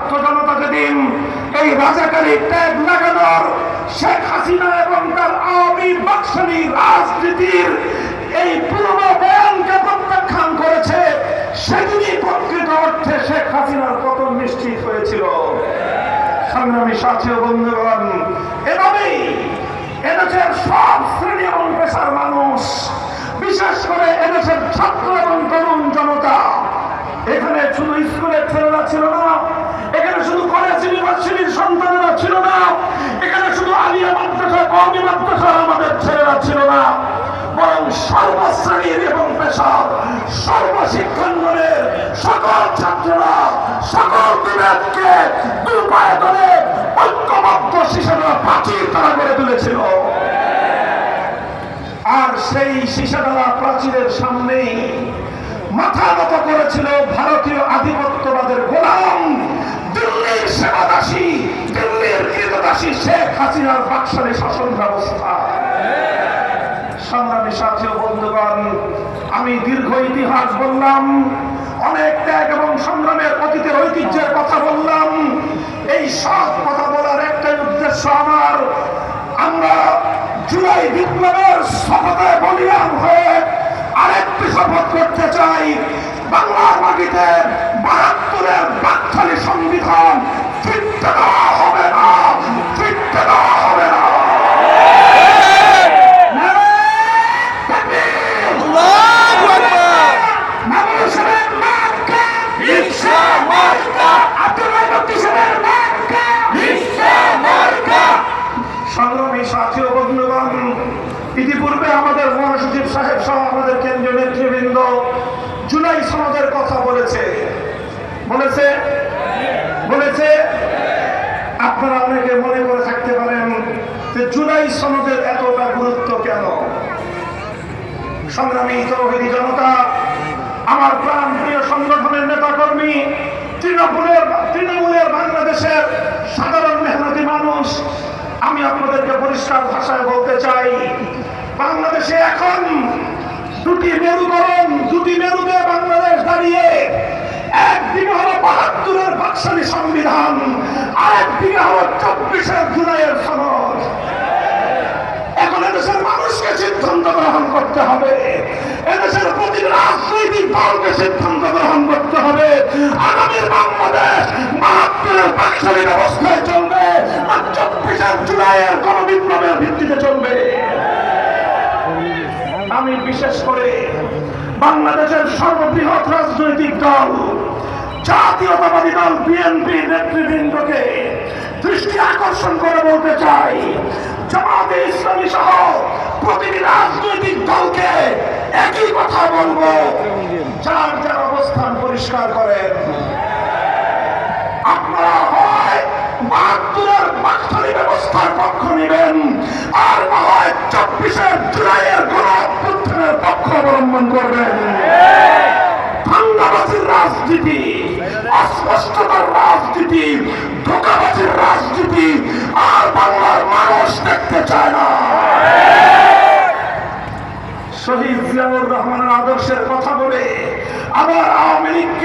ছাত্র জনতা যেদিন এই রাজাকারী ট্যাগ লাগানোর শেখ হাসিনা এবং তার আওয়ামী বাকশালী রাজনীতির এই পুরনো বয়ানকে প্রত্যাখ্যান করেছে, সেদিনই প্রকৃত অর্থে শেখ হাসিনার পতন নিশ্চিত হয়েছিল। সংগ্রামী সাথী ও বন্ধুগণ, এভাবেই এদেশের সব শ্রেণী এবং পেশার মানুষ, বিশেষ করে এদেশের ছাত্র এবং তরুণ জনতা, এখানে শুধু স্কুলের ছেলেরা ছিল না, এখানে শুধু কলেজ ইউনিভার্সিটির সন্তানেরা ছিল না, এখানে শুধু আলিয়া মাদ্রাসা কওমি মাদ্রাসার আমাদের ছেলেরা ছিল না, বরং সর্বশ্রেণীর এবং পেশার সর্বশিক্ষাঙ্গনের সকল ছাত্ররা সকল বিবেককে দুপায়ে ধরে ঐক্যবদ্ধ শিশাডালা প্রাচীর তারা গড়ে তুলেছিল। আর সেই শিশাডালা প্রাচীরের সামনেই মাথা নত করেছিল ভারতীয় আধিপত্যবাদের গোলাম, দিল্লির সেবাদাসী, দিল্লির কৃতদাসী শেখ হাসিনার বাকশালী শাসন ব্যবস্থা। সংগ্রামী সাথী ও বন্ধুগণ, আমি দীর্ঘ ইতিহাস বললাম, অনেক ত্যাগ এবং সংগ্রামের অতীতের ঐতিহ্যের কথা বললাম। এই সব কথা বলার একটাই উদ্দেশ্য আমার, আমরা জুলাই বিপ্লবের শপথে বলিয়ান হয়ে আরেকটি শপথ করতে চাই। বাংলার মাটিতে ৭২-এর বাকশালী সংবিধান ফিরতে দেওয়া হবে না, ফিরতে দেওয়া হবে না। সংগ্রামী সাথী ও বন্ধুগণ, ইতিপূর্বে আমাদের মহাসচিব সাহেব সহ আমাদের কেন্দ্রীয় নেতৃবৃন্দ জুলাই সনদের কথা বলেছে। আপনারা অনেকে মনে করে থাকতে পারেন যে জুলাই সনদের এতটা গুরুত্ব কেন। সংগ্রামী তৌহিদি জনতা, আমার প্রাণ প্রিয় সংগঠনের নেতাকর্মী, তৃণমূলের বাংলাদেশের সাধারণ মেহনতি মানুষ, আমি আপনাদেরকে পরিষ্কার ভাষায় বলতে চাই, বাংলাদেশে এখন দুটি মেরুতে বাংলাদেশ দাঁড়িয়ে। একদিকে হলো ৭২-এর বাকশালী সংবিধান, আরেকদিকে হলো ২৪-এর জুলাইয়ের সনদ। এখন এদেশের মানুষকে সিদ্ধান্ত গ্রহণ করতে হবে, এদেশের প্রতি রাজনৈতিক দলকে সিদ্ধান্ত গ্রহণ করতে হবে। আগামীর বাংলাদেশ ৭২-এর বাকশালী ব্যবস্থায় চলবে আর ২৪-এর জুলাইয়ের গণবিপ্লবের ভিত্তিতে চলবে। আমি বিশেষ করে বাংলাদেশের সর্ববৃহৎ রাজনৈতিক দল জাতীয়তাবাদী দল বিএনপি নেতৃবৃন্দকে দৃষ্টি আকর্ষণ করে বলতে চাই, জামায়াতে ইসলামী সহ প্রতিটি রাজনৈতিক দলকে একই কথা বলবো, যার যার অবস্থান পরিষ্কার করেন। আপনারা হয় ৭২-এর বাকশালী ব্যবস্থার পক্ষ নেবেন, আর না হয় ২৪-এর জুলাইয়ের গণঅভ্যুত্থানের পক্ষ অবলম্বন করবেন। ধান্দাবাজির রাজনীতি, অস্পষ্টতার রাজনীতি, ধোঁকাবাজির রাজনীতি আর বাংলার মানুষ দেখতে চায় না। শহীদ জিয়াউর রহমানের আদর্শের কথা বলে আবার আওয়ামী লীগকে